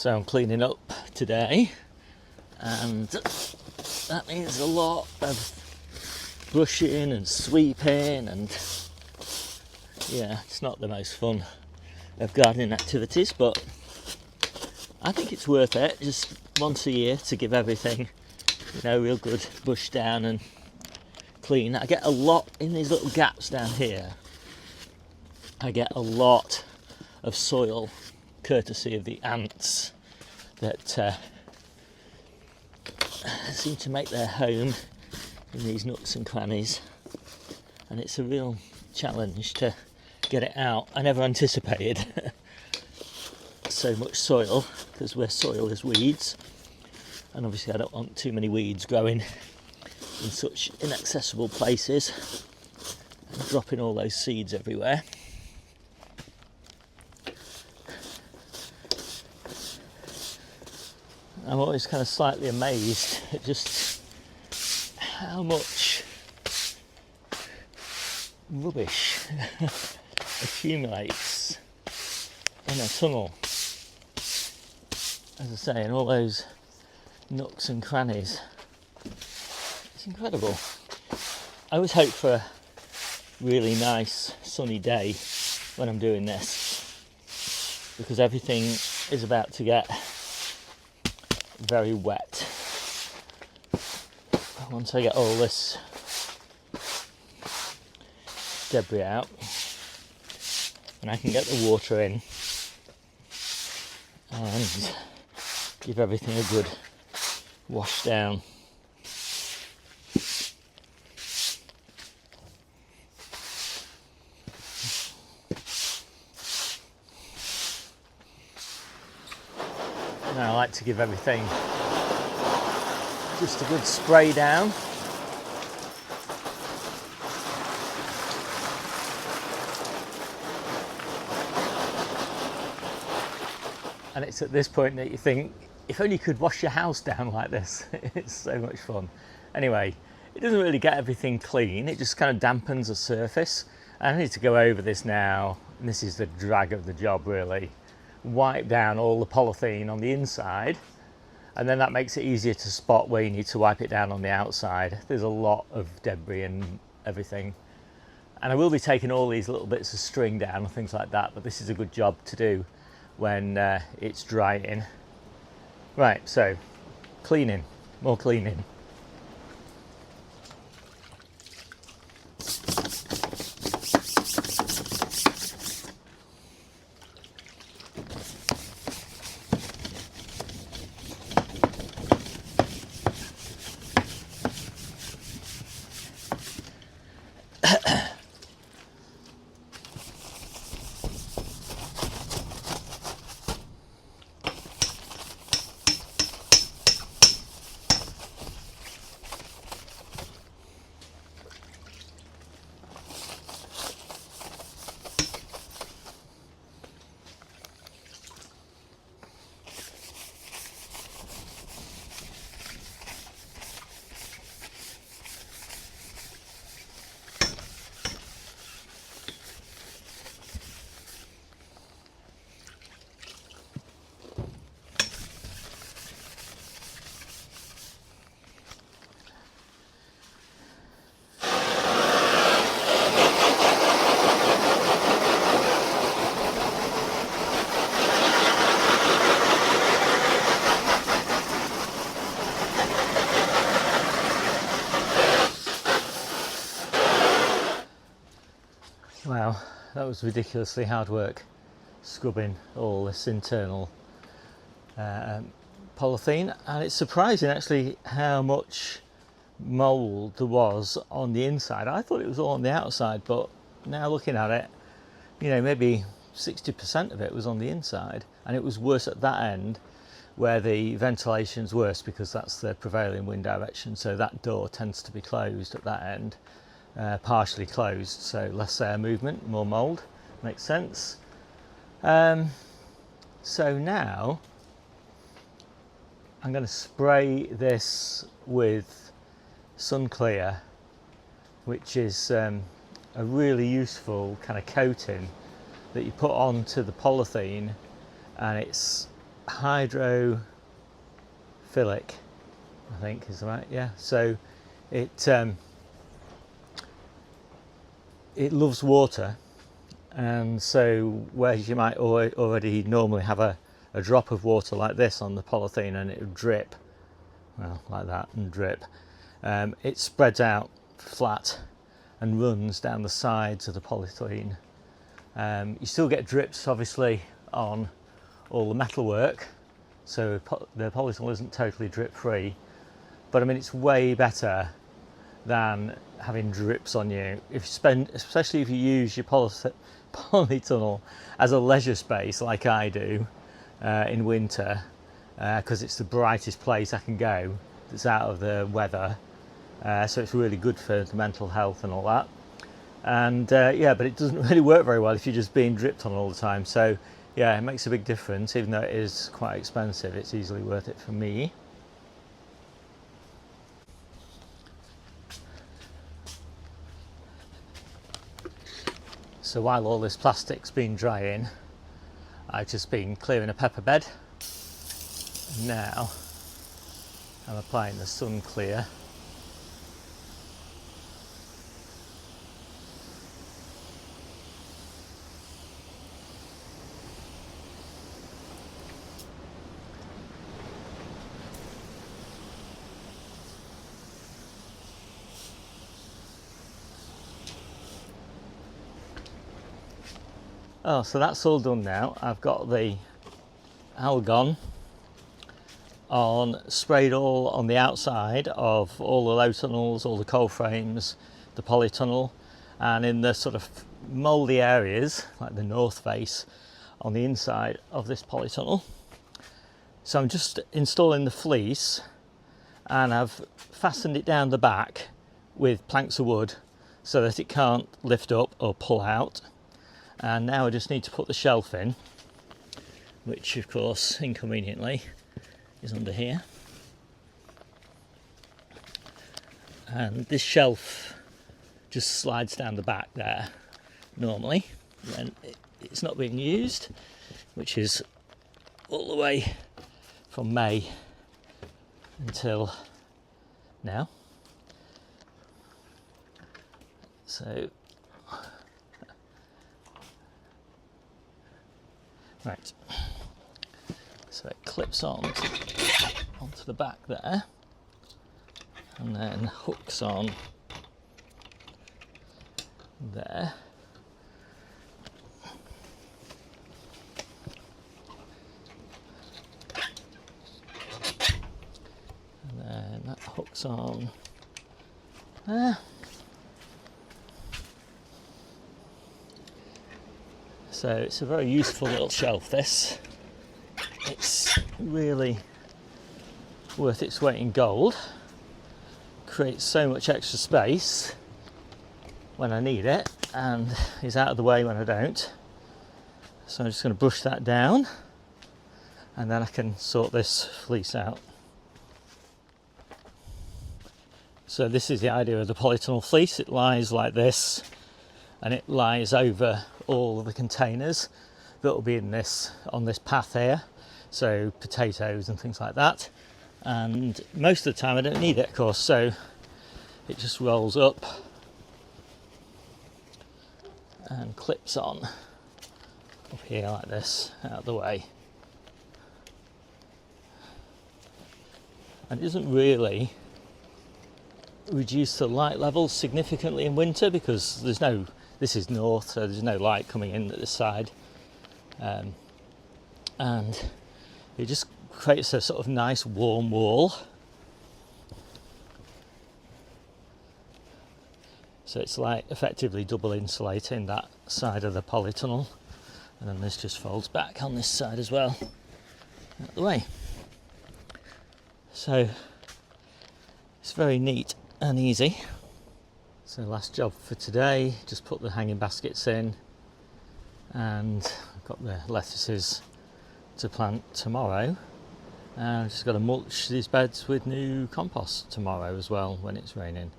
So I'm cleaning up today, and that means a lot of brushing and sweeping, and yeah, it's not the most fun of gardening activities, but I think it's worth it just once a year to give everything, real good brush down and clean. I get a lot in these little gaps down here. I get a lot of soil courtesy of the ants that seem to make their home in these nooks and crannies, and it's a real challenge to get it out. I never anticipated so much soil, because where soil is weeds, and obviously I don't want too many weeds growing in such inaccessible places and dropping all those seeds everywhere. I'm always kind of slightly amazed at just how much rubbish accumulates in a tunnel. As I say, in all those nooks and crannies. It's incredible. I always hope for a really nice sunny day when I'm doing this, because everything is about to get very wet. Once I get all this debris out and I can get the water in and give everything a good wash down. Now I like to give everything just a good spray down. And it's at this point that you think, if only you could wash your house down like this. It's so much fun. Anyway, it doesn't really get everything clean, it just kind of dampens the surface. And I need to go over this now, and this is the drag of the job really. Wipe down all the polythene on the inside, and then that makes it easier to spot where you need to wipe it down on the outside. There's a lot of debris and everything, and I will be taking all these little bits of string down and things like that, but this is a good job to do when it's drying. Right, so cleaning, more cleaning. Wow, that was ridiculously hard work, scrubbing all this internal polythene, and it's surprising actually how much mould there was on the inside. I thought it was all on the outside, but now looking at it, maybe 60% of it was on the inside, and it was worse at that end where the ventilation's worse because that's the prevailing wind direction, so that door tends to be closed at that end. Partially closed, so less air movement, more mould, makes sense. So now I'm going to spray this with Sun Clear, which is a really useful kind of coating that you put onto the polythene, and it's hydrophilic, I think is right. Yeah. So it loves water, and so whereas you might already normally have a drop of water like this on the polythene and it would drip, well, like that, and drip, it spreads out flat and runs down the sides of the polythene. You still get drips obviously on all the metalwork, so the polythene isn't totally drip free, but I mean it's way better than having drips on you. If you spend, especially if you use your polytunnel as a leisure space like I do in winter, because it's the brightest place I can go that's out of the weather, so it's really good for the mental health and all that. And yeah, but it doesn't really work very well if you're just being dripped on all the time. So yeah, it makes a big difference. Even though it is quite expensive, it's easily worth it for me. So while all this plastic's been drying, I've just been clearing a pepper bed. Now I'm applying the Sun Clear. Oh, so that's all done now. I've got the Algon sprayed all on the outside of all the low tunnels, all the coal frames, the polytunnel, and in the sort of mouldy areas like the north face on the inside of this polytunnel. So I'm just installing the fleece, and I've fastened it down the back with planks of wood so that it can't lift up or pull out. And now I just need to put the shelf in, which of course inconveniently is under here. And this shelf just slides down the back there normally when it's not being used, which is all the way from May until now. So right, so it clips onto the back there and then hooks on there. And then that hooks on there. So it's a very useful little shelf, this. It's really worth its weight in gold. Creates so much extra space when I need it and is out of the way when I don't. So I'm just going to brush that down and then I can sort this fleece out. So this is the idea of the polytunnel fleece. It lies like this and it lies over all of the containers that will be in this on this path here, so potatoes and things like that. And most of the time I don't need it, of course, so it just rolls up and clips on up here like this, out of the way. And it doesn't really reduce the light levels significantly in winter because there's no, this is north, so there's no light coming in at this side, and it just creates a sort of nice warm wall. So it's like effectively double insulating that side of the polytunnel, and then this just folds back on this side as well, out of the way. So it's very neat and easy. So last job for today, just put the hanging baskets in, and I've got the lettuces to plant tomorrow. And I've just got to mulch these beds with new compost tomorrow as well when it's raining.